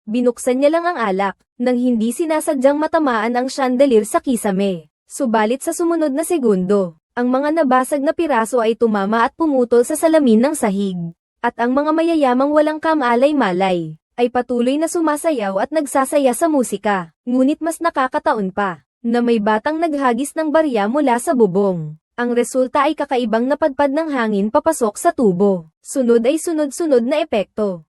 Binuksan niya lang ang alak, nang hindi sinasadyang matamaan ang chandelier sa kisame. Subalit sa sumunod na segundo, ang mga nabasag na piraso ay tumama at pumutol sa salamin ng sahig. At ang mga mayayamang walang kamalay-malay, ay patuloy na sumasayaw at nagsasaya sa musika. Ngunit mas nakakataon pa, na may batang naghagis ng barya mula sa bubong. Ang resulta ay kakaibang napadpad ng hangin papasok sa tubo. Sunod ay sunod-sunod na epekto.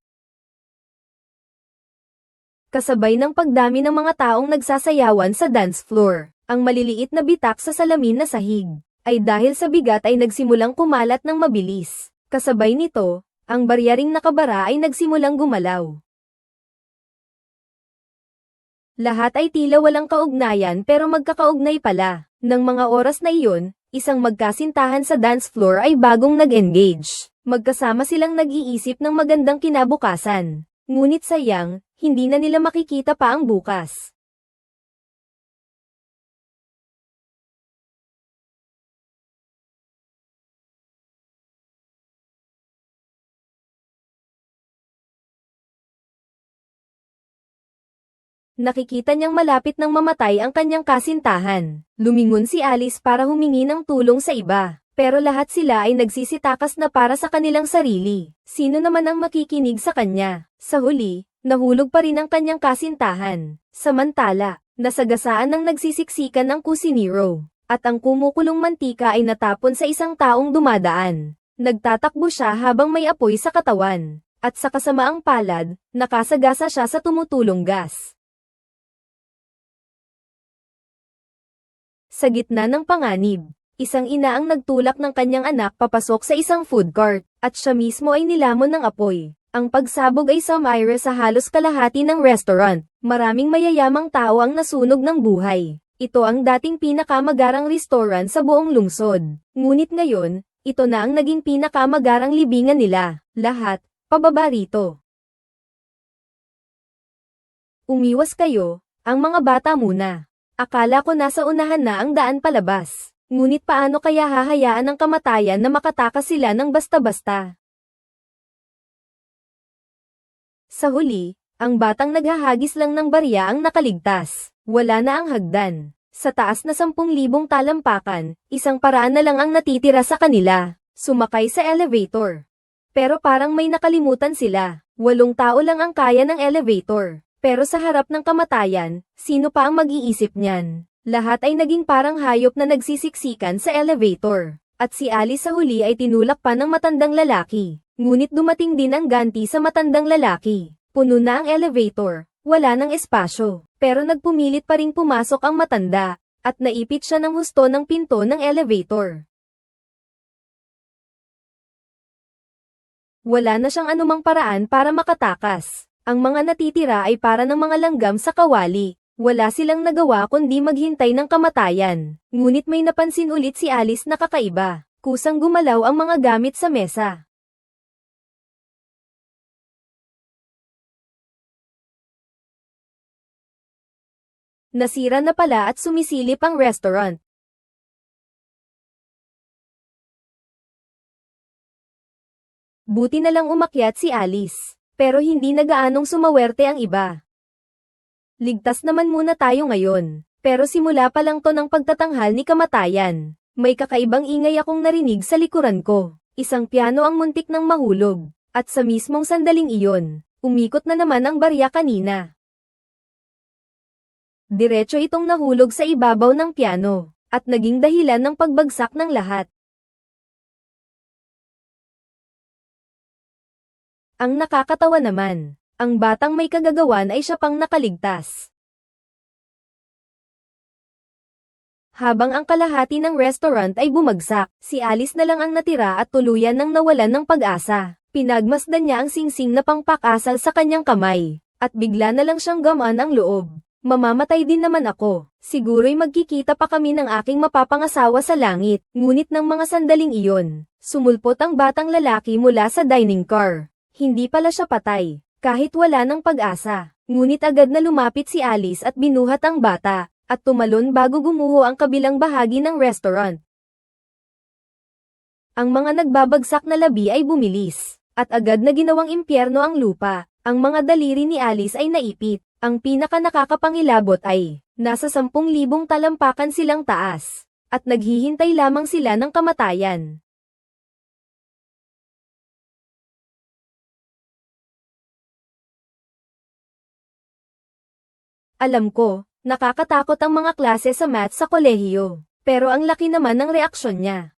Kasabay ng pagdami ng mga taong nagsasayawan sa dance floor, ang maliliit na bitak sa salamin na sahig, ay dahil sa bigat ay nagsimulang kumalat ng mabilis. Kasabay nito, ang baryaring nakabara ay nagsimulang gumalaw. Lahat ay tila walang kaugnayan pero magkakaugnay pala. Nang mga oras na iyon, isang magkasintahan sa dance floor ay bagong nag-engage. Magkasama silang nag-iisip ng magandang kinabukasan. Ngunit sayang, hindi na nila makikita pa ang bukas. Nakikita niyang malapit nang mamatay ang kanyang kasintahan. Lumingon si Alice para humingi ng tulong sa iba. Pero lahat sila ay nagsisitakas na para sa kanilang sarili. Sino naman ang makikinig sa kanya? Sa huli, nahulog pa rin ang kanyang kasintahan. Samantala, nasagasaan ng nagsisiksikan ang kusinero. At ang kumukulong mantika ay natapon sa isang taong dumadaan. Nagtatakbo siya habang may apoy sa katawan. At sa kasamaang palad, nakasagasa siya sa tumutulong gas. Sa gitna ng panganib, isang ina ang nagtulak ng kanyang anak papasok sa isang food court, at siya mismo ay nilamon ng apoy. Ang pagsabog ay sumire sa halos kalahati ng restaurant. Maraming mayayamang tao ang nasunog ng buhay. Ito ang dating pinakamagarang restaurant sa buong lungsod. Ngunit ngayon, ito na ang naging pinakamagarang libingan nila. Lahat, pababa rito. Umiwas kayo, ang mga bata muna. Akala ko nasa unahan na ang daan palabas. Ngunit paano kaya hahayaan ng kamatayan na makatakas sila ng basta-basta? Sa huli, ang batang naghahagis lang ng barya ang nakaligtas. Wala na ang hagdan. Sa taas na 10,000 talampakan, isang paraan na lang ang natitira sa kanila. Sumakay sa elevator. Pero parang may nakalimutan sila. 8 tao lang ang kaya ng elevator. Pero sa harap ng kamatayan, sino pa ang mag-iisip niyan? Lahat ay naging parang hayop na nagsisiksikan sa elevator. At si Alice sa huli ay tinulak pa ng matandang lalaki. Ngunit dumating din ang ganti sa matandang lalaki. Puno na ang elevator, wala ng espasyo. Pero nagpumilit pa ring pumasok ang matanda, at naipit siya ng husto ng pinto ng elevator. Wala na siyang anumang paraan para makatakas. Ang mga natitira ay para ng mga langgam sa kawali. Wala silang nagawa kundi maghintay ng kamatayan. Ngunit may napansin ulit si Alice na kakaiba. Kusang gumalaw ang mga gamit sa mesa. Nasira na pala at sumisilip ang restaurant. Buti na lang umakyat si Alice. Pero hindi na gaanong sumawerte ang iba. Ligtas naman muna tayo ngayon. Pero simula pa lang to ng pagtatanghal ni kamatayan. May kakaibang ingay akong narinig sa likuran ko. Isang piano ang muntik ng mahulog. At sa mismong sandaling iyon, umikot na naman ang barya kanina. Diretso itong nahulog sa ibabaw ng piano. At naging dahilan ng pagbagsak ng lahat. Ang nakakatawa naman, ang batang may kagagawan ay siya pang nakaligtas. Habang ang kalahati ng restaurant ay bumagsak, si Alice na lang ang natira at tuluyan nang nawalan ng pag-asa. Pinagmasdan niya ang singsing na pangpakasal sa kanyang kamay, at bigla na lang siyang gamaan ang loob. Mamamatay din naman ako. Siguro'y magkikita pa kami ng aking mapapangasawa sa langit. Ngunit ng mga sandaling iyon, sumulpot ang batang lalaki mula sa dining car. Hindi pala siya patay, kahit wala ng pag-asa. Ngunit agad na lumapit si Alice at binuhat ang bata, at tumalon bago gumuho ang kabilang bahagi ng restaurant. Ang mga nagbabagsak na labi ay bumilis, at agad na ginawang impyerno ang lupa. Ang mga daliri ni Alice ay naipit. Ang pinaka nakakapangilabot ay, nasa 10,000 talampakan silang taas. At naghihintay lamang sila ng kamatayan. Alam ko, nakakatakot ang mga klase sa math sa kolehiyo. Pero ang laki naman ng reaksyon niya.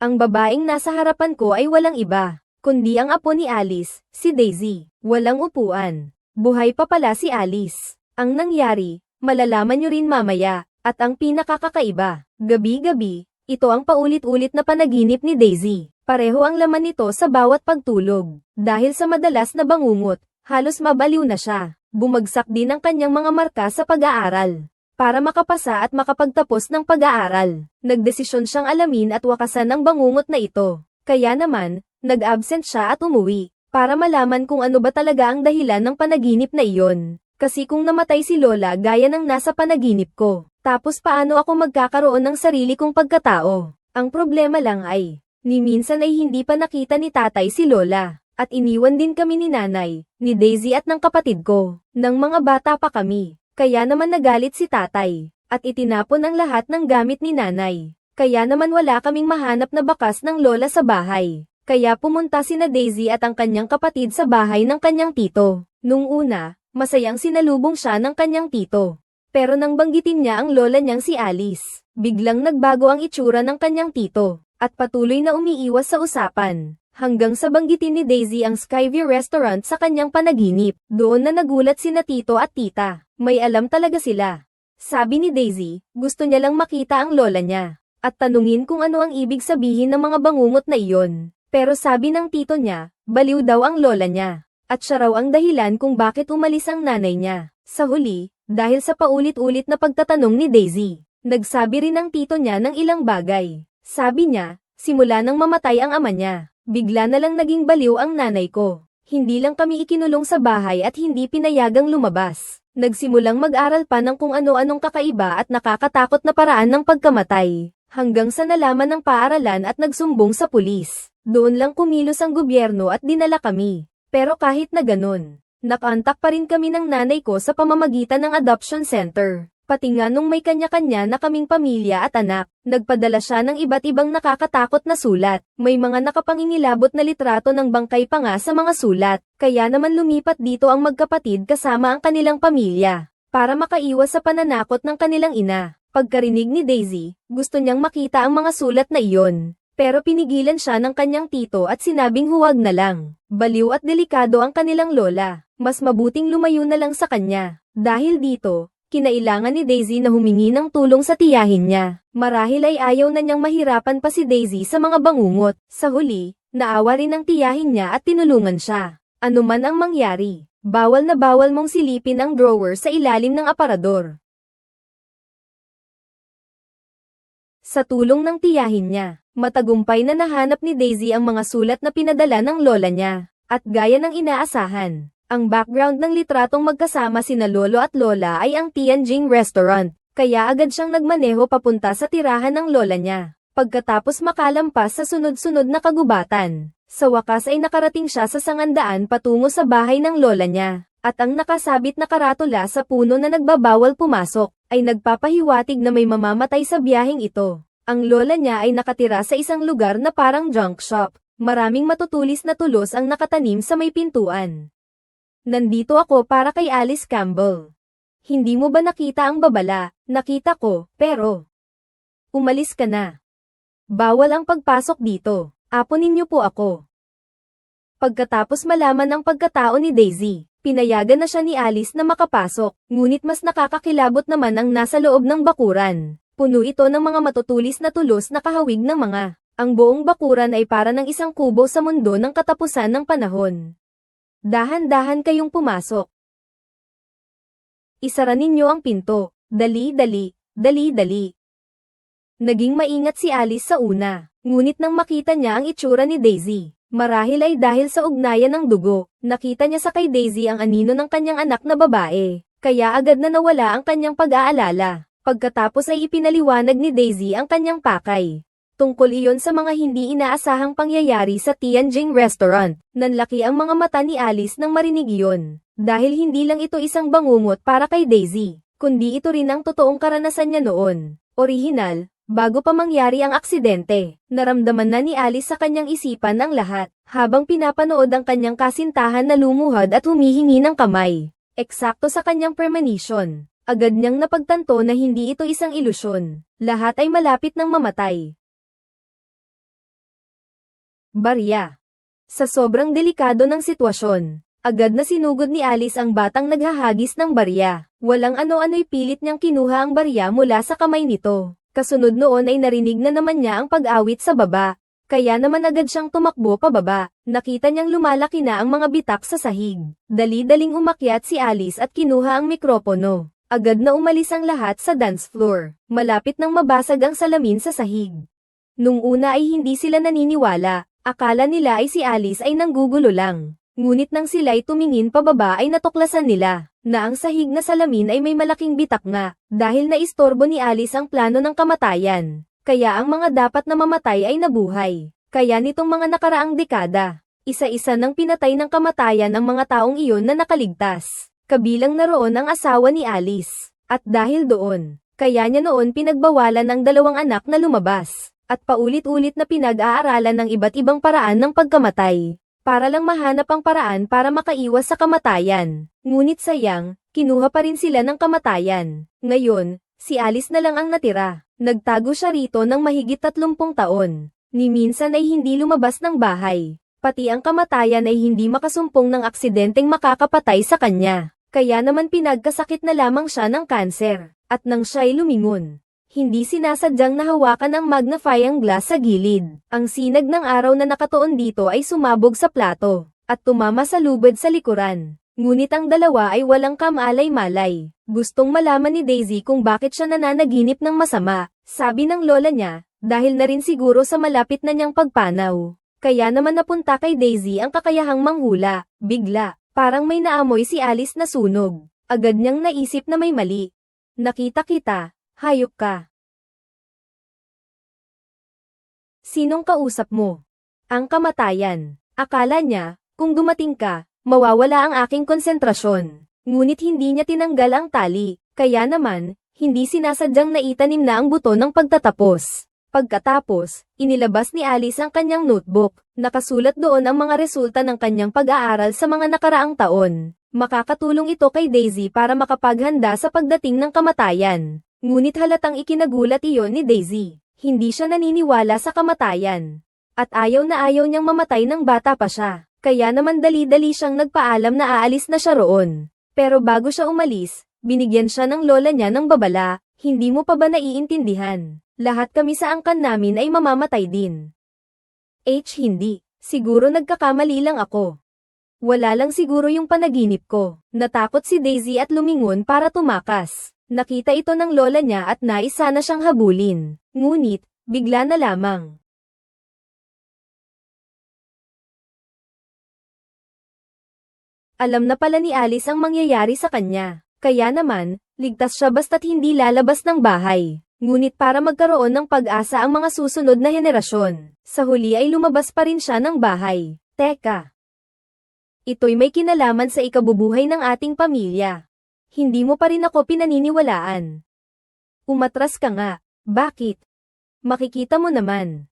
Ang babaeng nasa harapan ko ay walang iba, kundi ang apo ni Alice, si Daisy. Walang upuan. Buhay pa pala si Alice. Ang nangyari, malalaman niyo rin mamaya. At ang pinakakakaiba, gabi-gabi, ito ang paulit-ulit na panaginip ni Daisy. Pareho ang laman nito sa bawat pagtulog. Dahil sa madalas na bangungot, halos mabaliw na siya. Bumagsak din ang kanyang mga marka sa pag-aaral. Para makapasa at makapagtapos ng pag-aaral, nagdesisyon siyang alamin at wakasan ang bangungot na ito. Kaya naman, nag-absent siya at umuwi, para malaman kung ano ba talaga ang dahilan ng panaginip na iyon. Kasi kung namatay si Lola gaya ng nasa panaginip ko, tapos paano ako magkakaroon ng sarili kong pagkatao? Ang problema lang ay, ni minsan ay hindi pa nakita ni tatay si Lola. At iniwan din kami ni nanay, ni Daisy at ng kapatid ko, nang mga bata pa kami. Kaya naman nagalit si tatay, at itinapon ang lahat ng gamit ni nanay. Kaya naman wala kaming mahanap na bakas ng lola sa bahay. Kaya pumunta sina Daisy at ang kanyang kapatid sa bahay ng kanyang tito. Nung una, masayang sinalubong siya ng kanyang tito. Pero nang banggitin niya ang lola niyang si Alice, biglang nagbago ang itsura ng kanyang tito, at patuloy na umiiwas sa usapan. Hanggang sa banggitin ni Daisy ang Skyview Restaurant sa kanyang panaginip. Doon na nagulat sina tito at tita. May alam talaga sila. Sabi ni Daisy, gusto niya lang makita ang lola niya. At tanungin kung ano ang ibig sabihin ng mga bangungot na iyon. Pero sabi ng tito niya, baliw daw ang lola niya. At siya raw ang dahilan kung bakit umalis ang nanay niya. Sa huli, dahil sa paulit-ulit na pagtatanong ni Daisy, nagsabi rin ang tito niya ng ilang bagay. Sabi niya, simula nang mamatay ang ama niya, bigla na lang naging baliw ang nanay ko. Hindi lang kami ikinulong sa bahay at hindi pinayagang lumabas. Nagsimulang mag-aral pa ng kung ano-anong kakaiba at nakakatakot na paraan ng pagkamatay. Hanggang sa nalaman ng paaralan at nagsumbong sa pulis. Doon lang kumilos ang gobyerno at dinala kami. Pero kahit na ganun, nakontak pa rin kami ng nanay ko sa pamamagitan ng adoption center. Pati nga nung may kanya-kanya na kaming pamilya at anak, nagpadala siya ng iba't ibang nakakatakot na sulat. May mga nakapangingilabot na litrato ng bangkay pa nga sa mga sulat. Kaya naman lumipat dito ang magkapatid kasama ang kanilang pamilya, para makaiwas sa pananakot ng kanilang ina. Pagkarinig ni Daisy, gusto niyang makita ang mga sulat na iyon. Pero pinigilan siya ng kanyang tito at sinabing huwag na lang. Baliw at delikado ang kanilang lola. Mas mabuting lumayo na lang sa kanya. Dahil dito, kinailangan ni Daisy na humingi ng tulong sa tiyahin niya. Marahil ay ayaw na niyang mahirapan pa si Daisy sa mga bangungot. Sa huli, naawa rin ang tiyahin niya at tinulungan siya. Ano man ang mangyari, bawal na bawal mong silipin ang drawer sa ilalim ng aparador. Sa tulong ng tiyahin niya, matagumpay na nahanap ni Daisy ang mga sulat na pinadala ng lola niya. At gaya ng inaasahan, ang background ng litratong magkasama sina lolo at lola ay ang Tianjin Restaurant, kaya agad siyang nagmaneho papunta sa tirahan ng lola niya. Pagkatapos makalampas sa sunod-sunod na kagubatan, sa wakas ay nakarating siya sa sangandaan patungo sa bahay ng lola niya, at ang nakasabit na karatula sa puno na nagbabawal pumasok, ay nagpapahiwatig na may mamamatay sa biyaheng ito. Ang lola niya ay nakatira sa isang lugar na parang junk shop, maraming matutulis na tulos ang nakatanim sa may pintuan. Nandito ako para kay Alice Campbell. Hindi mo ba nakita ang babala? Nakita ko, pero umalis ka na. Bawal ang pagpasok dito. Apunin niyo po ako. Pagkatapos malaman ang pagkatao ni Daisy, pinayagan na siya ni Alice na makapasok, ngunit mas nakakakilabot naman ang nasa loob ng bakuran. Puno ito ng mga matutulis na tulos na kahawig ng mga. Ang buong bakuran ay para ng isang kubo sa mundo ng katapusan ng panahon. Dahan-dahan kayong pumasok. Isara ninyo ang pinto. Dali-dali, dali-dali. Naging maingat si Alice sa una, ngunit nang makita niya ang itsura ni Daisy, marahil ay dahil sa ugnayan ng dugo, nakita niya sa kay Daisy ang anino ng kanyang anak na babae, kaya agad na nawala ang kanyang pag-aalala. Pagkatapos ay ipinaliwanag ni Daisy ang kanyang pakay. Tungkol iyon sa mga hindi inaasahang pangyayari sa Tianjin restaurant. Nanlaki ang mga mata ni Alice nang marinig iyon. Dahil hindi lang ito isang bangungot para kay Daisy, kundi ito rin ang totoong karanasan niya noon. Orihinal, bago pa mangyari ang aksidente. Naramdaman na ni Alice sa kanyang isipan ang lahat, habang pinapanood ang kanyang kasintahan na lumuhod at humihingi ng kamay. Eksakto sa kanyang premonition. Agad niyang napagtanto na hindi ito isang ilusyon. Lahat ay malapit ng mamatay. Barya. Sa sobrang delikado ng sitwasyon, agad na sinugod ni Alice ang batang naghahagis ng barya. Walang ano-ano'y pilit niyang kinuha ang barya mula sa kamay nito. Kasunod noon ay narinig na naman niya ang pag-awit sa baba. Kaya naman agad siyang tumakbo pababa. Nakita niyang lumalaki na ang mga bitak sa sahig. Dali-daling umakyat si Alice at kinuha ang mikropono. Agad na umalis ang lahat sa dance floor. Malapit nang mabasag ang salamin sa sahig. Nung una ay hindi sila naniniwala. Akala nila ay si Alice ay nanggugulo lang. Ngunit nang sila'y tumingin pababa ay natuklasan nila na ang sahig na salamin ay may malaking bitak nga, dahil naistorbo ni Alice ang plano ng kamatayan. Kaya ang mga dapat na mamatay ay nabuhay. Kaya nitong mga nakaraang dekada, isa-isa nang pinatay ng kamatayan ang mga taong iyon na nakaligtas. Kabilang na roon ang asawa ni Alice. At dahil doon, kaya niya noon pinagbawalan ang dalawang anak na lumabas. At paulit-ulit na pinag-aaralan ng iba't ibang paraan ng pagkamatay. Para lang mahanap ang paraan para makaiwas sa kamatayan. Ngunit sayang, kinuha pa rin sila ng kamatayan. Ngayon, si Alice na lang ang natira. Nagtago siya rito ng mahigit 30 taon. Ni minsan ay hindi lumabas ng bahay. Pati ang kamatayan ay hindi makasumpong ng aksidenteng makakapatay sa kanya. Kaya naman pinagkasakit na lamang siya ng kanser. At nang siya'y lumingon, hindi sinasadyang nahawakan ang magnifying glass sa gilid. Ang sinag ng araw na nakatuon dito ay sumabog sa plato, at tumama sa lubid sa likuran. Ngunit ang dalawa ay walang kamalay-malay. Gustong malaman ni Daisy kung bakit siya nananaginip ng masama. Sabi ng lola niya, dahil na rin siguro sa malapit na niyang pagpanaw. Kaya naman napunta kay Daisy ang kakayahang manghula. Bigla, parang may naamoy si Alice na sunog. Agad niyang naisip na may mali. Nakita kita. Hayop ka. Sinong kausap mo? Ang kamatayan. Akala niya, kung dumating ka, mawawala ang aking konsentrasyon. Ngunit hindi niya tinanggal ang tali, kaya naman, hindi sinasadyang naitanim na ang buto ng pagtatapos. Pagkatapos, inilabas ni Alice ang kanyang notebook. Nakasulat doon ang mga resulta ng kanyang pag-aaral sa mga nakaraang taon. Makakatulong ito kay Daisy para makapaghanda sa pagdating ng kamatayan. Ngunit halatang ikinagulat iyon ni Daisy. Hindi siya naniniwala sa kamatayan. At ayaw na ayaw niyang mamatay ng bata pa siya. Kaya naman dali-dali siyang nagpaalam na aalis na siya roon. Pero bago siya umalis, binigyan siya ng lola niya ng babala. Hindi mo pa ba naiintindihan? Lahat kami sa angkan namin ay mamamatay din. Hindi. Siguro nagkakamali lang ako. Wala lang siguro yung panaginip ko. Natakot si Daisy at lumingon para tumakas. Nakita ito ng lola niya at nais sana siyang habulin. Ngunit, bigla na lamang. Alam na pala ni Alice ang mangyayari sa kanya. Kaya naman, ligtas siya basta't hindi lalabas ng bahay. Ngunit para magkaroon ng pag-asa ang mga susunod na henerasyon, sa huli ay lumabas pa rin siya ng bahay. Teka. Ito'y may kinalaman sa ikabubuhay ng ating pamilya. Hindi mo pa rin ako pinaniniwalaan. Umatras ka nga. Bakit? Makikita mo naman.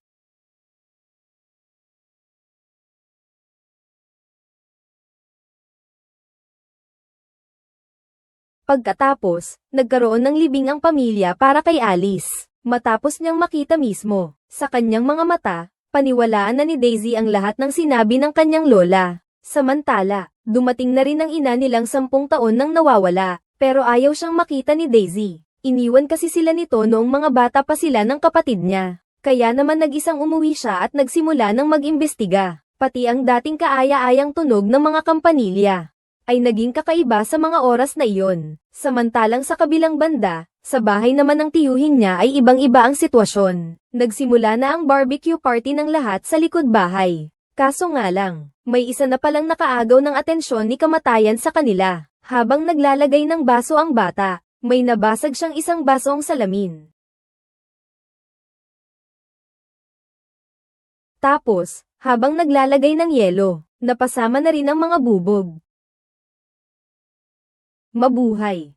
Pagkatapos, nagkaroon ng libing ang pamilya para kay Alice. Matapos niyang makita mismo, sa kanyang mga mata, paniwalaan na ni Daisy ang lahat ng sinabi ng kanyang lola. Samantala, dumating na rin ang ina nilang 10 taon nang nawawala, pero ayaw siyang makita ni Daisy. Iniwan kasi sila nito noong mga bata pa sila ng kapatid niya. Kaya naman nag-isang umuwi siya at nagsimula ng mag-imbestiga. Pati ang dating kaaya-ayang tunog ng mga kampanilya ay naging kakaiba sa mga oras na iyon. Samantalang sa kabilang banda, sa bahay naman ng tiyuhin niya ay ibang-iba ang sitwasyon. Nagsimula na ang barbecue party ng lahat sa likod bahay. Kaso nga lang, may isa na palang nakaagaw ng atensyon ni kamatayan sa kanila. Habang naglalagay ng baso ang bata, may nabasag siyang isang basong salamin. Tapos, habang naglalagay ng yelo, napasama na rin ang mga bubog. Mabuhay!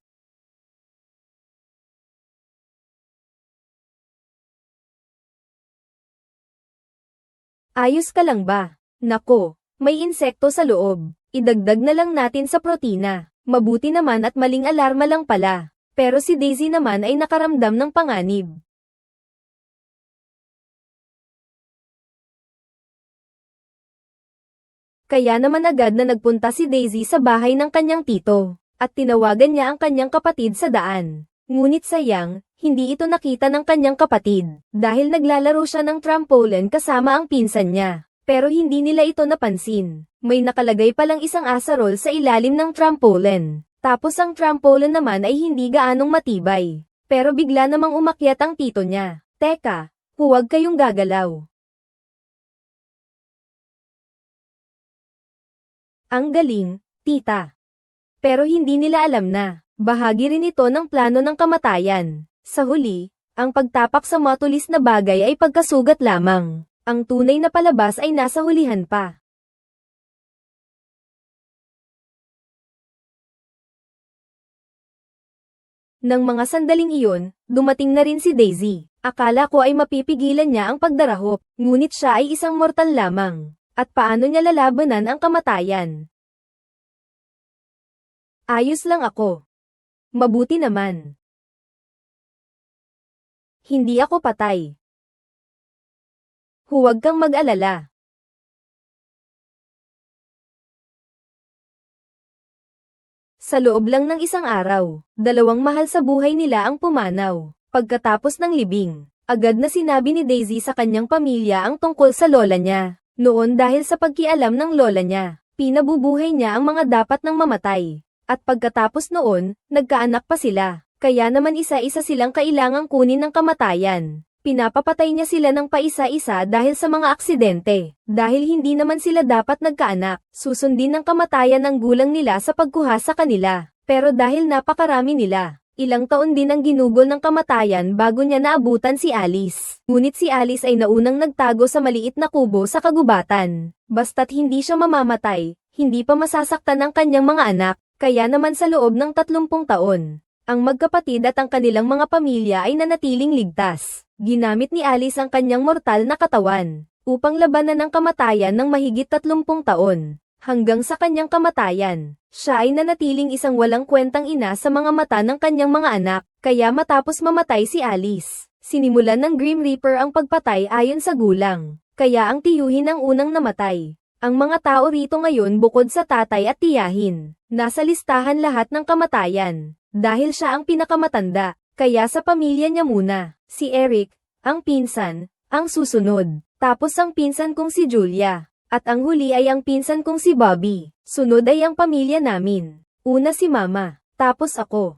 Ayos ka lang ba? Nako, may insekto sa loob. Idagdag na lang natin sa protina. Mabuti naman at maling alarma lang pala. Pero si Daisy naman ay nakaramdam ng panganib. Kaya naman agad na nagpunta si Daisy sa bahay ng kanyang tito, at tinawagan niya ang kanyang kapatid sa daan. Ngunit sayang, hindi ito nakita ng kanyang kapatid, dahil naglalaro siya ng trampoline kasama ang pinsan niya. Pero hindi nila ito napansin. May nakalagay palang isang asarol sa ilalim ng trampoline. Tapos ang trampoline naman ay hindi gaanong matibay. Pero bigla namang umakyat ang tito niya. Teka, huwag kayong gagalaw. Ang galing, tita. Pero hindi nila alam na, bahagi rin ito ng plano ng kamatayan. Sa huli, ang pagtapak sa matulis na bagay ay pagkasugat lamang. Ang tunay na palabas ay nasa hulihan pa. Nang mga sandaling iyon, dumating na rin si Daisy. Akala ko ay mapipigilan niya ang pagdarahop, ngunit siya ay isang mortal lamang. At paano niya lalabanan ang kamatayan? Ayos lang ako. Mabuti naman. Hindi ako patay. Huwag kang mag-alala. Sa loob lang ng isang araw, dalawang mahal sa buhay nila ang pumanaw. Pagkatapos ng libing, agad na sinabi ni Daisy sa kanyang pamilya ang tungkol sa lola niya. Noon dahil sa pagkialam ng lola niya, pinabubuhay niya ang mga dapat nang mamatay. At pagkatapos noon, nagkaanak pa sila. Kaya naman isa-isa silang kailangang kunin ng kamatayan. Pinapapatay niya sila ng paisa-isa dahil sa mga aksidente. Dahil hindi naman sila dapat nagkaanak, susundin ng kamatayan ng gulang nila sa pagkuha sa kanila. Pero dahil napakarami nila, ilang taon din ang ginugol ng kamatayan bago niya naabutan si Alice. Ngunit si Alice ay naunang nagtago sa maliit na kubo sa kagubatan. Basta't hindi siya mamamatay, hindi pa masasaktan ang kanyang mga anak. Kaya naman sa loob ng 30 taon, ang magkapatid at ang kanilang mga pamilya ay nanatiling ligtas. Ginamit ni Alice ang kanyang mortal na katawan upang labanan ang kamatayan ng mahigit 30 taon. Hanggang sa kanyang kamatayan, siya ay nanatiling isang walang kwentang ina sa mga mata ng kanyang mga anak. Kaya matapos mamatay si Alice, sinimulan ng Grim Reaper ang pagpatay ayon sa gulang. Kaya ang tiyuhin ang unang namatay. Ang mga tao rito ngayon bukod sa tatay at tiyahin, nasa listahan lahat ng kamatayan. Dahil siya ang pinakamatanda, kaya sa pamilya niya muna, si Eric, ang pinsan, ang susunod. Tapos ang pinsan kong si Julia. At ang huli ay ang pinsan kong si Bobby. Sunod ay ang pamilya namin. Una si Mama, tapos ako.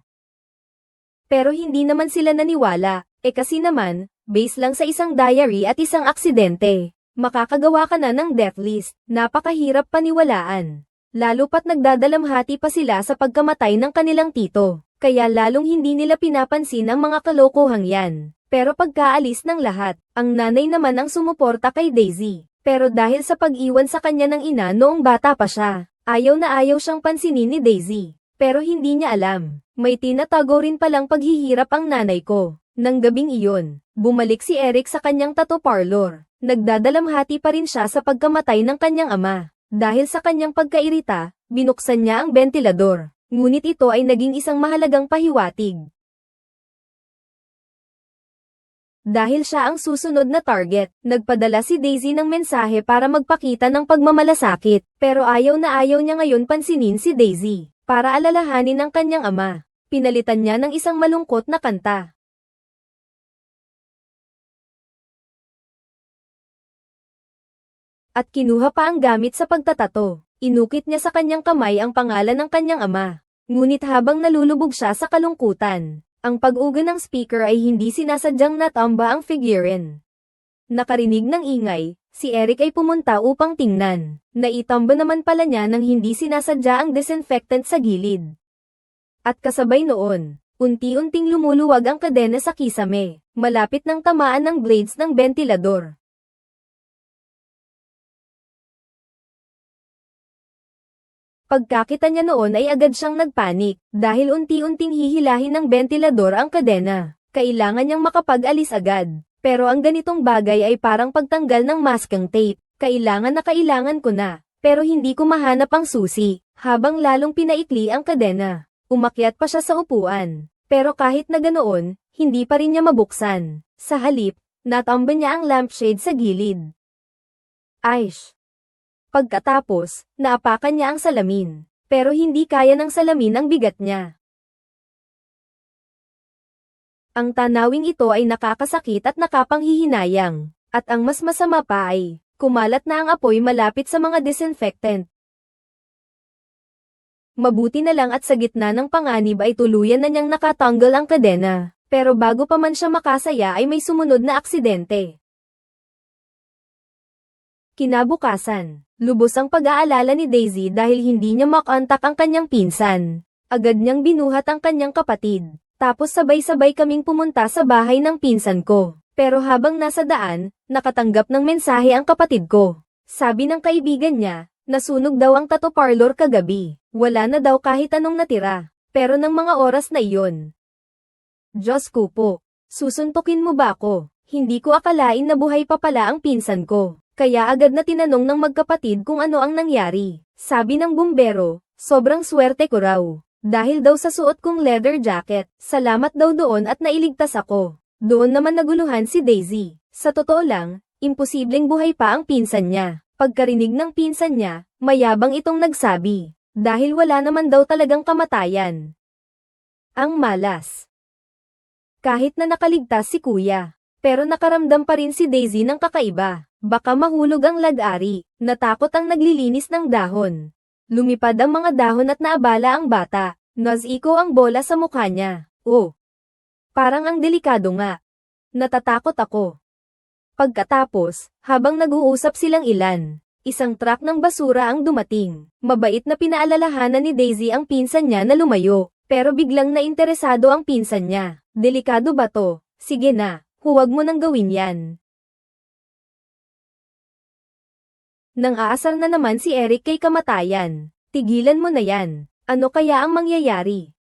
Pero hindi naman sila naniwala, kasi naman, base lang sa isang diary at isang aksidente. Makakagawa ka na ng death list, napakahirap paniwalaan. Lalo pat nagdadalamhati pa sila sa pagkamatay ng kanilang tito, kaya lalong hindi nila pinapansin ang mga kalokohang yan. Pero pagkaalis ng lahat, ang nanay naman ang sumuporta kay Daisy. Pero dahil sa pag-iwan sa kanya ng ina noong bata pa siya, ayaw na ayaw siyang pansinin ni Daisy. Pero hindi niya alam, may tinatago rin palang paghihirap ang nanay ko. Nang gabing iyon, bumalik si Eric sa kanyang tattoo parlor. Nagdadalamhati pa rin siya sa pagkamatay ng kanyang ama. Dahil sa kanyang pagkairita, binuksan niya ang bentilador. Ngunit ito ay naging isang mahalagang pahiwatig. Dahil siya ang susunod na target, nagpadala si Daisy ng mensahe para magpakita ng pagmamalasakit. Pero ayaw na ayaw niya ngayon pansinin si Daisy. Para alalahanin ang kanyang ama, pinalitan niya ng isang malungkot na kanta. At kinuha pa ang gamit sa pagtatato. Inukit niya sa kanyang kamay ang pangalan ng kanyang ama. Ngunit habang nalulubog siya sa kalungkutan, ang pag-uga ng speaker ay hindi sinasadyang natamba ang figurine. Nakarinig ng ingay, si Eric ay pumunta upang tingnan. Naitamba naman pala niya nang hindi sinasadya ang disinfectant sa gilid. At kasabay noon, unti-unting lumuluwag ang kadena sa kisame, malapit ng tamaan ng blades ng bentilador. Pagkakita niya noon ay agad siyang nagpanik, dahil unti-unting hihilahin ng bentilador ang kadena. Kailangan niyang makapag-alis agad. Pero ang ganitong bagay ay parang pagtanggal ng masking tape. Kailangan na kailangan ko na. Pero hindi ko mahanap ang susi, habang lalong pinaikli ang kadena. Umakyat pa siya sa upuan. Pero kahit na ganoon, hindi pa rin niya mabuksan. Sa halip, natamba niya ang lampshade sa gilid. Aish! Pagkatapos, naapakan niya ang salamin. Pero hindi kaya ng salamin ang bigat niya. Ang tanawing ito ay nakakasakit at nakapanghihinayang. At ang mas masama pa ay, kumalat na ang apoy malapit sa mga disinfectant. Mabuti na lang at sa gitna ng panganib ay tuluyan na niyang nakatanggal ang kadena. Pero bago pa man siya makasaya ay may sumunod na aksidente. Kinabukasan, lubos ang pag-aalala ni Daisy dahil hindi niya makontak ang kanyang pinsan. Agad niyang binuhat ang kanyang kapatid. Tapos sabay-sabay kaming pumunta sa bahay ng pinsan ko. Pero habang nasa daan, nakatanggap ng mensahe ang kapatid ko. Sabi ng kaibigan niya, nasunog daw ang tattoo parlor kagabi. Wala na daw kahit anong natira. Pero ng mga oras na iyon. Diyos ko po, susuntukin mo ba ako? Hindi ko akalain na buhay pa pala ang pinsan ko. Kaya agad na tinanong ng magkapatid kung ano ang nangyari. Sabi ng bumbero, sobrang swerte ko raw. Dahil daw sa suot kong leather jacket, salamat daw doon at nailigtas ako. Doon naman naguluhan si Daisy. Sa totoo lang, imposibleng buhay pa ang pinsan niya. Pagkarinig ng pinsan niya, mayabang itong nagsabi. Dahil wala naman daw talagang kamatayan. Ang malas. Kahit na nakaligtas si kuya, pero nakaramdam pa rin si Daisy ng kakaiba. Baka mahulog ang lag-ari. Natakot ang naglilinis ng dahon. Lumipad ang mga dahon at naabala ang bata. Naziko ang bola sa mukha niya. Oh! Parang ang delikado nga. Natatakot ako. Pagkatapos, habang nag-uusap silang ilan, isang truck ng basura ang dumating. Mabait na pinaalalahanan ni Daisy ang pinsan niya na lumayo. Pero biglang nainteresado ang pinsan niya. Delikado ba to? Sige na, huwag mo nang gawin yan. Nang aasar na naman si Eric kay kamatayan. Tigilan mo na yan. Ano kaya ang mangyayari?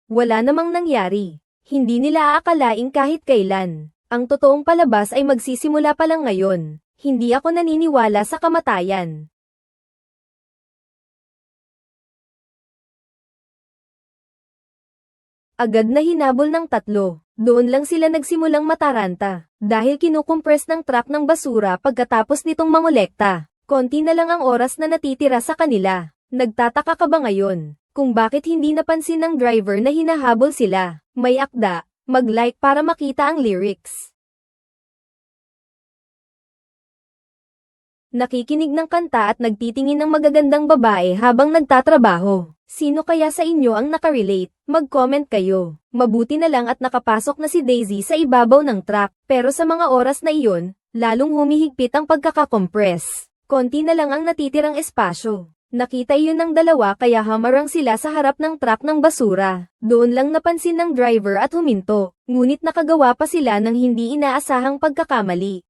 Wala namang nangyari. Hindi nila aakalain kahit kailan. Ang totoong palabas ay magsisimula pa lang ngayon. Hindi ako naniniwala sa kamatayan. Agad na hinabol ng tatlo. Doon lang sila nagsimulang mataranta, dahil kinukumpres ng truck ng basura pagkatapos nitong mangolekta. Konti na lang ang oras na natitira sa kanila. Nagtataka ka ba ngayon, kung bakit hindi napansin ng driver na hinahabol sila? May akda, mag-like para makita ang lyrics. Nakikinig ng kanta at nagtitingin ng magagandang babae habang nagtatrabaho. Sino kaya sa inyo ang nakarelate? Mag-comment kayo. Mabuti na lang at nakapasok na si Daisy sa ibabaw ng truck, pero sa mga oras na iyon, lalong humihigpit ang pagkakakompress. Konti na lang ang natitirang espasyo. Nakita iyon ng dalawa kaya hamarang sila sa harap ng truck ng basura. Doon lang napansin ng driver at huminto, ngunit nakagawa pa sila ng hindi inaasahang pagkakamali.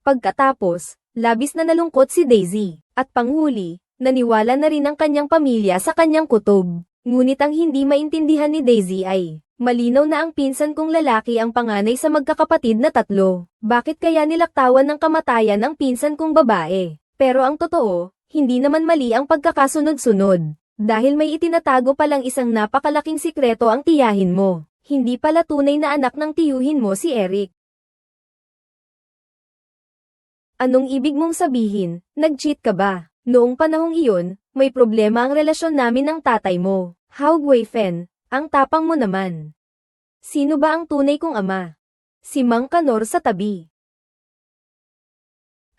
Pagkatapos, labis na nalungkot si Daisy, at panghuli, naniwala na rin ang kanyang pamilya sa kanyang kutob. Ngunit ang hindi maintindihan ni Daisy ay, malinaw na ang pinsan kong lalaki ang panganay sa magkakapatid na tatlo. Bakit kaya nilaktawan ng kamatayan ang pinsan kong babae? Pero ang totoo, hindi naman mali ang pagkakasunod-sunod. Dahil may itinatago palang isang napakalaking sikreto ang tiyahin mo. Hindi pala tunay na anak ng tiyuhin mo si Eric. Anong ibig mong sabihin? Nag-cheat ka ba? Noong panahong iyon, may problema ang relasyon namin ng tatay mo. How Guifen, ang tapang mo naman. Sino ba ang tunay kong ama? Si Mang Kanor sa tabi.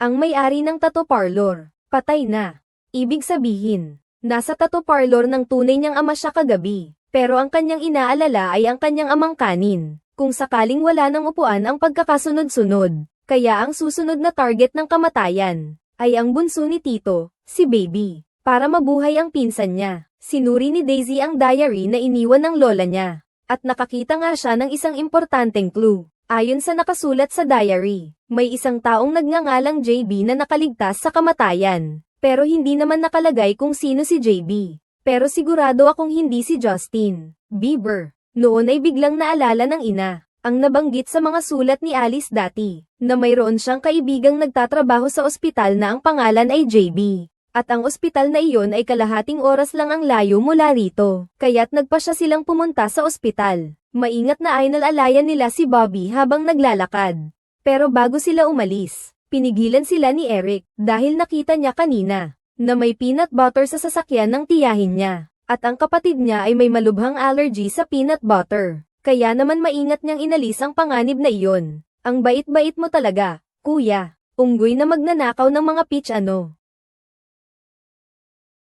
Ang may-ari ng tattoo parlor, patay na. Ibig sabihin, nasa tattoo parlor ng tunay niyang ama siya kagabi. Pero ang kanyang inaalala ay ang kanyang amang kanin. Kung sakaling wala ng upuan ang pagkakasunod-sunod. Kaya ang susunod na target ng kamatayan, ay ang bunso ni Tito, si Baby. Para mabuhay ang pinsan niya, sinuri ni Daisy ang diary na iniwan ng lola niya. At nakakita nga siya ng isang importanteng clue. Ayon sa nakasulat sa diary, may isang taong nagngangalang JB na nakaligtas sa kamatayan. Pero hindi naman nakalagay kung sino si JB. Pero sigurado akong hindi si Justin Bieber. Noon ay biglang naalala ng ina ang nabanggit sa mga sulat ni Alice dati, na mayroon siyang kaibigang nagtatrabaho sa ospital na ang pangalan ay JB. At ang ospital na iyon ay kalahating oras lang ang layo mula rito, kaya't nagpa siya silang pumunta sa ospital. Maingat na ay nalalayan nila si Bobby habang naglalakad. Pero bago sila umalis, pinigilan sila ni Eric dahil nakita niya kanina na may peanut butter sa sasakyan ng tiyahin niya. At ang kapatid niya ay may malubhang allergy sa peanut butter. Kaya naman maingat niyang inalis ang panganib na iyon. Ang bait-bait mo talaga, kuya. Unggoy na magnanakaw ng mga peach ano.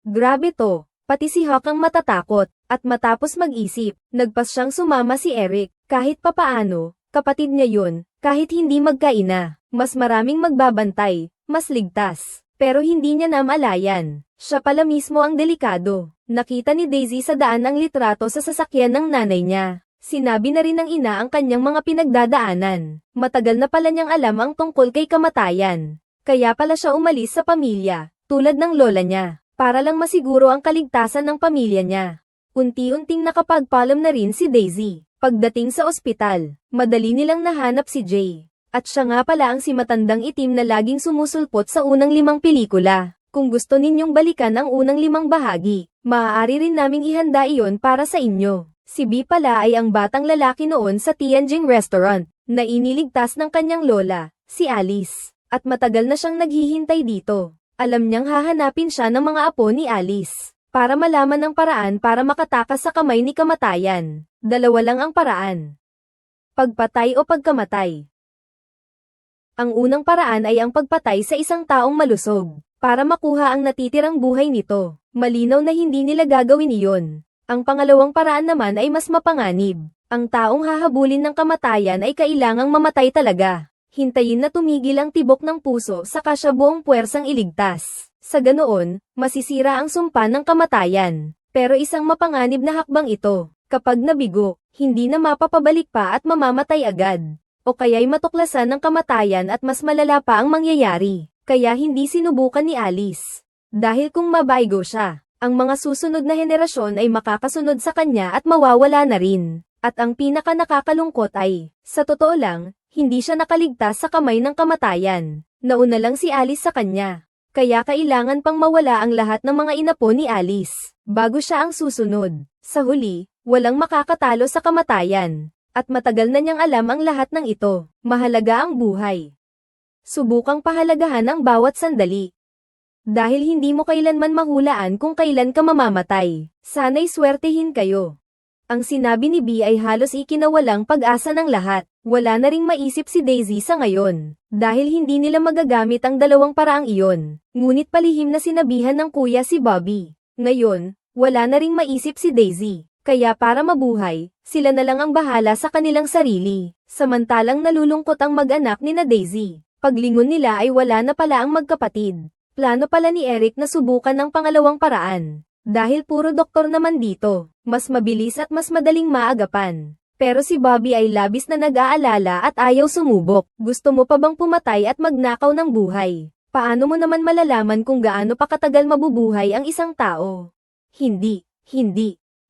Grabe to, pati si Hawk ang matatakot. At matapos mag-isip, nagpas siyang sumama si Eric. Kahit papaano, kapatid niya yun, kahit hindi magkaina, mas maraming magbabantay, mas ligtas. Pero hindi niya namalayan, siya pala mismo ang delikado. Nakita ni Daisy sa daan ang litrato sa sasakyan ng nanay niya. Sinabi na rin ng ina ang kanyang mga pinagdadaanan. Matagal na pala niyang alam ang tungkol kay kamatayan. Kaya pala siya umalis sa pamilya, tulad ng lola niya, para lang masiguro ang kaligtasan ng pamilya niya. Unti-unting nakapagpaalam na rin si Daisy. Pagdating sa ospital, madali nilang nahanap si Jay. At siya nga pala ang si matandang itim na laging sumusulpot sa unang 5 pelikula. Kung gusto ninyong balikan ang unang 5 bahagi, maaari rin naming ihanda iyon para sa inyo. Si B pala ay ang batang lalaki noon sa Tianjin restaurant, na iniligtas ng kanyang lola, si Alice. At matagal na siyang naghihintay dito. Alam niyang hahanapin siya ng mga apo ni Alice, para malaman ang paraan para makatakas sa kamay ni kamatayan. Dalawa lang ang paraan. Pagpatay o pagkamatay. Ang unang paraan ay ang pagpatay sa isang taong malusog, para makuha ang natitirang buhay nito. Malinaw na hindi nila gagawin iyon. Ang pangalawang paraan naman ay mas mapanganib. Ang taong hahabulin ng kamatayan ay kailangang mamatay talaga. Hintayin na tumigil ang tibok ng puso saka siya buong puwersang iligtas. Sa ganoon, masisira ang sumpa ng kamatayan. Pero isang mapanganib na hakbang ito. Kapag nabigo, hindi na mapapabalik pa at mamamatay agad. O kaya'y matuklasan ng kamatayan at mas malala pa ang mangyayari. Kaya hindi sinubukan ni Alice. Dahil kung mabaigo siya, ang mga susunod na henerasyon ay makakasunod sa kanya at mawawala na rin. At ang pinaka nakakalungkot ay, sa totoo lang, hindi siya nakaligtas sa kamay ng kamatayan. Nauna lang si Alice sa kanya. Kaya kailangan pang mawala ang lahat ng mga inapo ni Alice, bago siya ang susunod. Sa huli, walang makakatalo sa kamatayan. At matagal na niyang alam ang lahat ng ito. Mahalaga ang buhay. Subukang pahalagahan ang bawat sandali. Dahil hindi mo kailanman mahulaan kung kailan ka mamamatay. Sana'y swertehin kayo. Ang sinabi ni B ay halos ikinawalang pag-asa ng lahat. Wala na ring maisip si Daisy sa ngayon. Dahil hindi nila magagamit ang dalawang paraang iyon. Ngunit palihim na sinabihan ng kuya si Bobby. Ngayon, wala na ring maisip si Daisy. Kaya para mabuhay, sila na lang ang bahala sa kanilang sarili. Samantalang nalulungkot ang mag-anak ni na Daisy. Paglingon nila ay wala na pala ang magkapatid. Plano pala ni Eric na subukan ng pangalawang paraan. Dahil puro doktor naman dito, mas mabilis at mas madaling maagapan. Pero si Bobby ay labis na nag-aalala at ayaw sumubok. Gusto mo pa bang pumatay at magnakaw ng buhay? Paano mo naman malalaman kung gaano pa katagal mabubuhay ang isang tao? Hindi.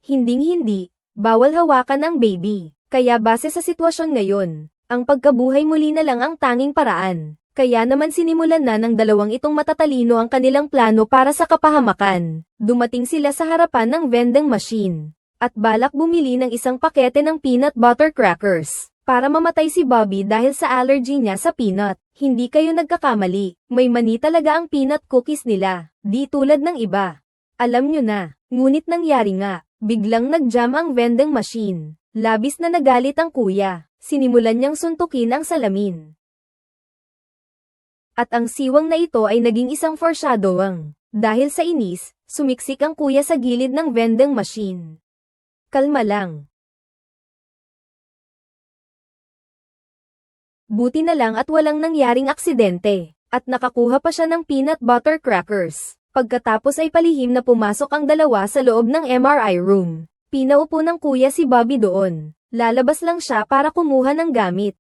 Hinding-hindi, bawal hawakan ang baby. Kaya base sa sitwasyon ngayon, ang pagkabuhay muli na lang ang tanging paraan. Kaya naman sinimulan na ng dalawang itong matatalino ang kanilang plano para sa kapahamakan. Dumating sila sa harapan ng vending machine. At balak bumili ng isang pakete ng peanut butter crackers. Para mamatay si Bobby dahil sa allergy niya sa peanut. Hindi kayo nagkakamali. May mani talaga ang peanut cookies nila. Di tulad ng iba. Alam nyo na. Ngunit nangyari nga. Biglang nag-jam ang vending machine. Labis na nagalit ang kuya. Sinimulan niyang suntukin ang salamin. At ang siwang na ito ay naging isang foreshadowing. Dahil sa inis, sumiksik ang kuya sa gilid ng vending machine. Kalma lang. Buti na lang at walang nangyaring aksidente. At nakakuha pa siya ng peanut butter crackers. Pagkatapos ay palihim na pumasok ang dalawa sa loob ng MRI room. Pinaupo ng kuya si Bobby doon. Lalabas lang siya para kumuha ng gamit.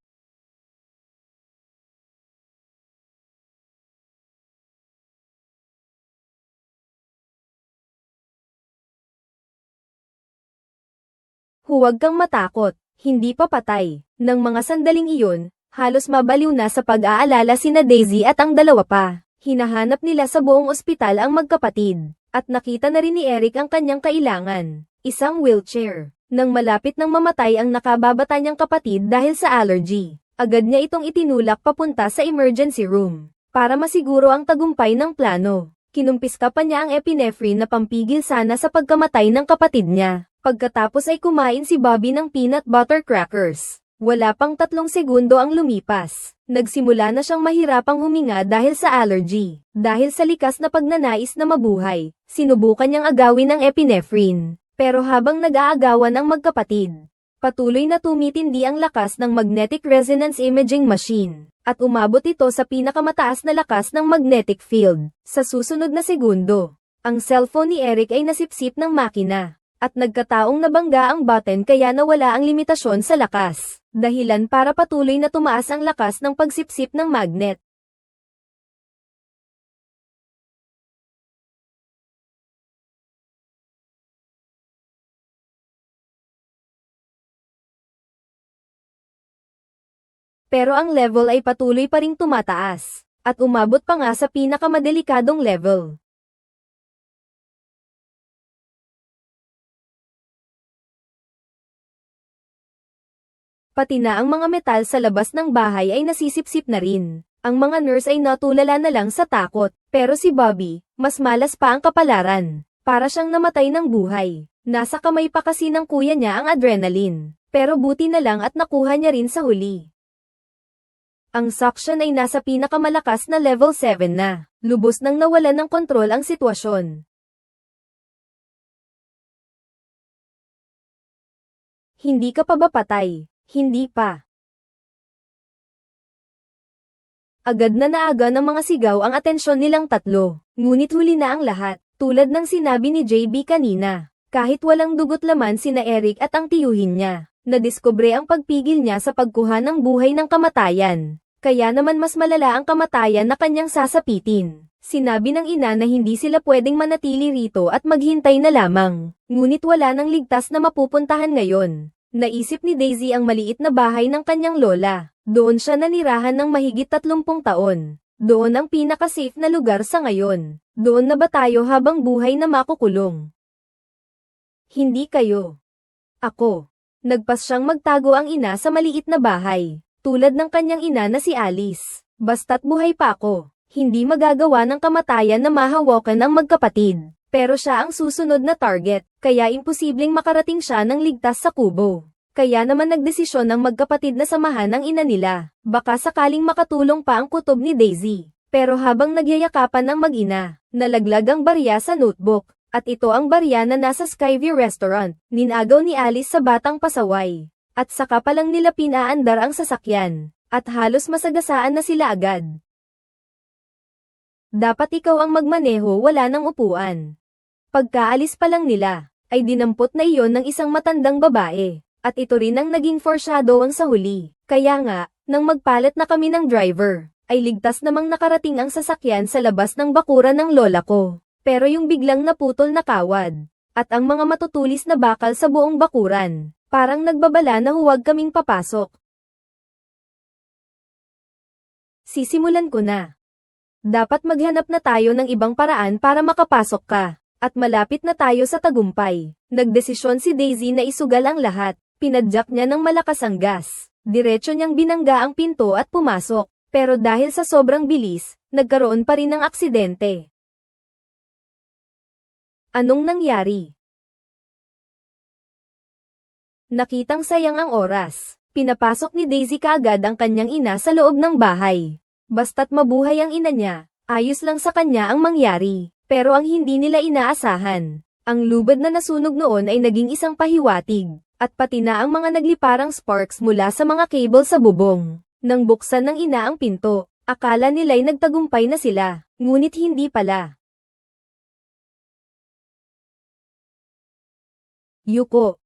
Huwag kang matakot, hindi pa patay. Nang mga sandaling iyon, halos mabaliw na sa pag-aalala sina Daisy at ang dalawa pa. Hinahanap nila sa buong ospital ang magkapatid, at nakita na rin ni Eric ang kanyang kailangan, isang wheelchair. Nang malapit nang mamatay ang nakababata niyang kapatid dahil sa allergy, agad niya itong itinulak papunta sa emergency room, para masiguro ang tagumpay ng plano. Kinumpiska pa niya ang epinephrine na pampigil sana sa pagkamatay ng kapatid niya. Pagkatapos ay kumain si Bobby ng peanut butter crackers. Wala pang 3 segundo ang lumipas. Nagsimula na siyang mahirapang huminga dahil sa allergy. Dahil sa likas na pagnanais na mabuhay, sinubukan niyang agawin ang epinephrine. Pero habang nag-aagawan ang magkapatid, patuloy na tumitindi ang lakas ng magnetic resonance imaging machine. At umabot ito sa pinakamataas na lakas ng magnetic field. Sa susunod na segundo, ang cellphone ni Eric ay nasipsip ng makina. At nagkataong nabangga ang button kaya nawala ang limitasyon sa lakas, dahilan para patuloy na tumaas ang lakas ng pagsipsip ng magnet. Pero ang level ay patuloy pa ring tumataas, at umabot pa nga sa pinakamadelikadong level. Pati na ang mga metal sa labas ng bahay ay nasisipsip na rin. Ang mga nurse ay natulala na lang sa takot, pero si Bobby, mas malas pa ang kapalaran. Para siyang namatay ng buhay. Nasa kamay pa kasi ng kuya niya ang adrenaline, pero buti na lang at nakuha niya rin sa huli. Ang suction ay nasa pinakamalakas na level 7 na. Lubos nang nawalan ng kontrol ang sitwasyon. Hindi ka pa ba patay? Hindi pa. Agad na naaga ng mga sigaw ang atensyon nilang tatlo. Ngunit huli na ang lahat, tulad ng sinabi ni JB kanina. Kahit walang dugot laman sina Eric at ang tiyuhin niya, nadiskubre ang pagpigil niya sa pagkuha ng buhay ng kamatayan. Kaya naman mas malala ang kamatayan na kanyang sasapitin. Sinabi ng ina na hindi sila pwedeng manatili rito at maghintay na lamang. Ngunit wala nang ligtas na mapupuntahan ngayon. Naisip ni Daisy ang maliit na bahay ng kanyang lola. Doon siya nanirahan ng mahigit 30 taon. Doon ang pinaka-safe na lugar sa ngayon. Doon na ba tayo habang buhay na makukulong? Hindi kayo. Ako. Nagpas siyang magtago ang ina sa maliit na bahay. Tulad ng kanyang ina na si Alice. Basta't buhay pa ako, hindi magagawa ng kamatayan na mahawakan ang magkapatid. Pero siya ang susunod na target, kaya imposibleng makarating siya ng ligtas sa kubo. Kaya naman nagdesisyon ng magkapatid na samahan ang ina nila. Baka sakaling makatulong pa ang kutob ni Daisy. Pero habang nagyayakapan ng mag-ina, nalaglag ang barya sa notebook. At ito ang barya na nasa Skyview Restaurant. Ninagaw ni Alice sa batang pasaway. At saka pa lang nila pinaandar ang sasakyan. At halos masagasaan na sila agad. Dapat ikaw ang magmaneho, wala nang upuan. Pagkaalis pa lang nila, ay dinampot na iyon ng isang matandang babae. At ito rin ang naging foreshadowing sa huli. Kaya nga, nang magpalit na kami ng driver, ay ligtas namang nakarating ang sasakyan sa labas ng bakuran ng lola ko. Pero yung biglang naputol na kawad, at ang mga matutulis na bakal sa buong bakuran, parang nagbabala na huwag kaming papasok. Sisimulan ko na. Dapat maghanap na tayo ng ibang paraan para makapasok ka. At malapit na tayo sa tagumpay. Nagdesisyon si Daisy na isugal ang lahat. Pinadyak niya ng malakas ang gas. Diretso niyang binangga ang pinto at pumasok. Pero dahil sa sobrang bilis, nagkaroon pa rin ng aksidente. Anong nangyari? Nakitang sayang ang oras. Pinapasok ni Daisy kaagad ang kanyang ina sa loob ng bahay. Basta't mabuhay ang ina niya, ayos lang sa kanya ang mangyari. Pero ang hindi nila inaasahan, ang lubad na nasunog noon ay naging isang pahiwatig, at pati na ang mga nagliparang sparks mula sa mga cable sa bubong. Nang buksan ng ina ang pinto, akala nila'y nagtagumpay na sila, ngunit hindi pala. Yuko.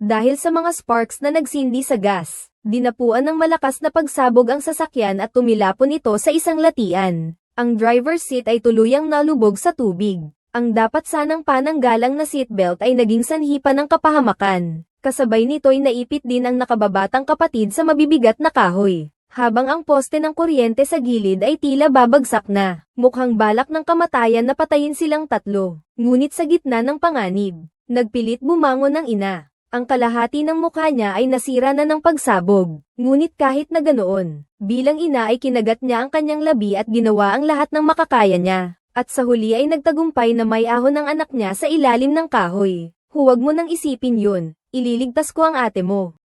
Dahil sa mga sparks na nagsindi sa gas, dinapuan ng malakas na pagsabog ang sasakyan at tumilapon ito sa isang latian. Ang driver's seat ay tuluyang nalubog sa tubig. Ang dapat sanang pananggalang na seatbelt ay naging sanhi pa ng kapahamakan. Kasabay nito'y naipit din ang nakababatang kapatid sa mabibigat na kahoy. Habang ang poste ng kuryente sa gilid ay tila babagsak na, mukhang balak ng kamatayan na patayin silang tatlo. Ngunit sa gitna ng panganib, nagpilit bumangon ang ina. Ang kalahati ng mukha niya ay nasira na ng pagsabog. Ngunit kahit na ganoon, bilang ina ay kinagat niya ang kanyang labi at ginawa ang lahat ng makakaya niya. At sa huli ay nagtagumpay na may ahon ng anak niya sa ilalim ng kahoy. Huwag mo nang isipin yun, ililigtas ko ang ate mo.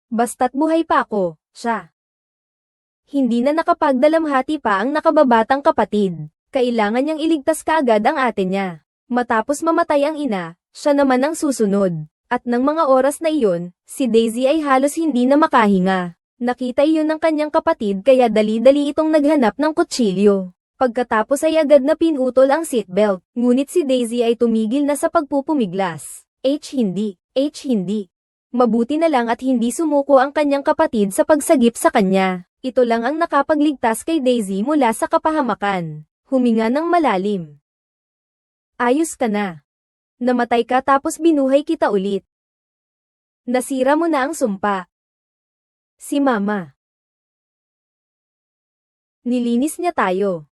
Basta't buhay pa ako, siya. Hindi na nakapagdalamhati pa ang nakababatang kapatid. Kailangan niyang iligtas kaagad ang ate niya. Matapos mamatay ang ina, siya naman ang susunod. At ng mga oras na iyon, si Daisy ay halos hindi na makahinga. Nakita iyon ng kanyang kapatid kaya dali-dali itong naghanap ng kutsilyo. Pagkatapos ay agad na pinutol ang seatbelt, ngunit si Daisy ay tumigil na sa pagpupumiglas. Hindi. Mabuti na lang at hindi sumuko ang kanyang kapatid sa pagsagip sa kanya. Ito lang ang nakapagligtas kay Daisy mula sa kapahamakan. Huminga ng malalim. Ayos ka na. Namatay ka tapos binuhay kita ulit. Nasira mo na ang sumpa. Si Mama. Nilinis niya tayo.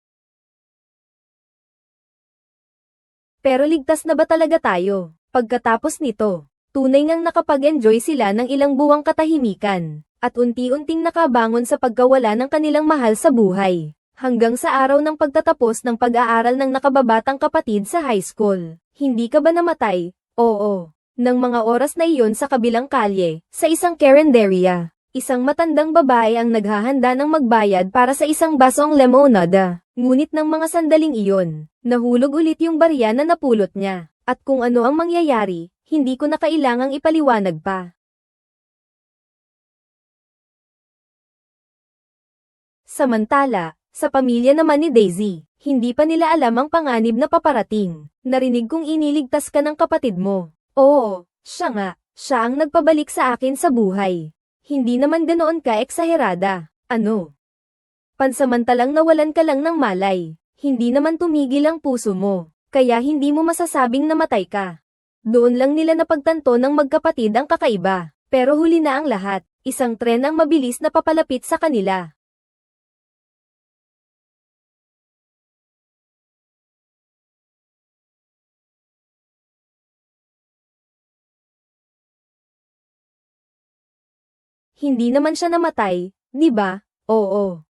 Pero ligtas na ba talaga tayo? Pagkatapos nito, tunay ngang nakapag-enjoy sila ng ilang buwang katahimikan, at unti-unting nakabangon sa pagkawala ng kanilang mahal sa buhay, hanggang sa araw ng pagtatapos ng pag-aaral ng nakababatang kapatid sa high school. Hindi ka ba namatay? Oo. Nang mga oras na iyon sa kabilang kalye, sa isang karinderya, isang matandang babae ang naghahanda ng magbayad para sa isang basong lemonada. Ngunit ng mga sandaling iyon, nahulog ulit yung barya na napulot niya. At kung ano ang mangyayari, hindi ko na kailangang ipaliwanag pa. Samantala, sa pamilya naman ni Daisy, hindi pa nila alam ang panganib na paparating. Narinig kong iniligtas ka ng kapatid mo. Oo, siya nga, siya ang nagpabalik sa akin sa buhay. Hindi naman ganoon ka eksaherada. Ano? Pansamantalang nawalan ka lang ng malay. Hindi naman tumigil ang puso mo, kaya hindi mo masasabing namatay ka. Doon lang nila napagtanto ng magkapatid ang kakaiba. Pero huli na ang lahat, isang tren ang mabilis na papalapit sa kanila. Hindi naman siya namatay, di ba? Oo.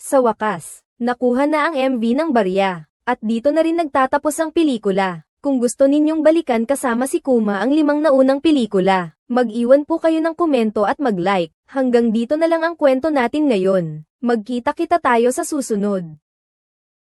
Sa wakas, nakuha na ang MV ng barya, at dito na rin nagtatapos ang pelikula. Kung gusto ninyong balikan kasama si Kuma ang 5 naunang pelikula, mag-iwan po kayo ng komento at mag-like. Hanggang dito na lang ang kwento natin ngayon. Magkita-kita tayo sa susunod.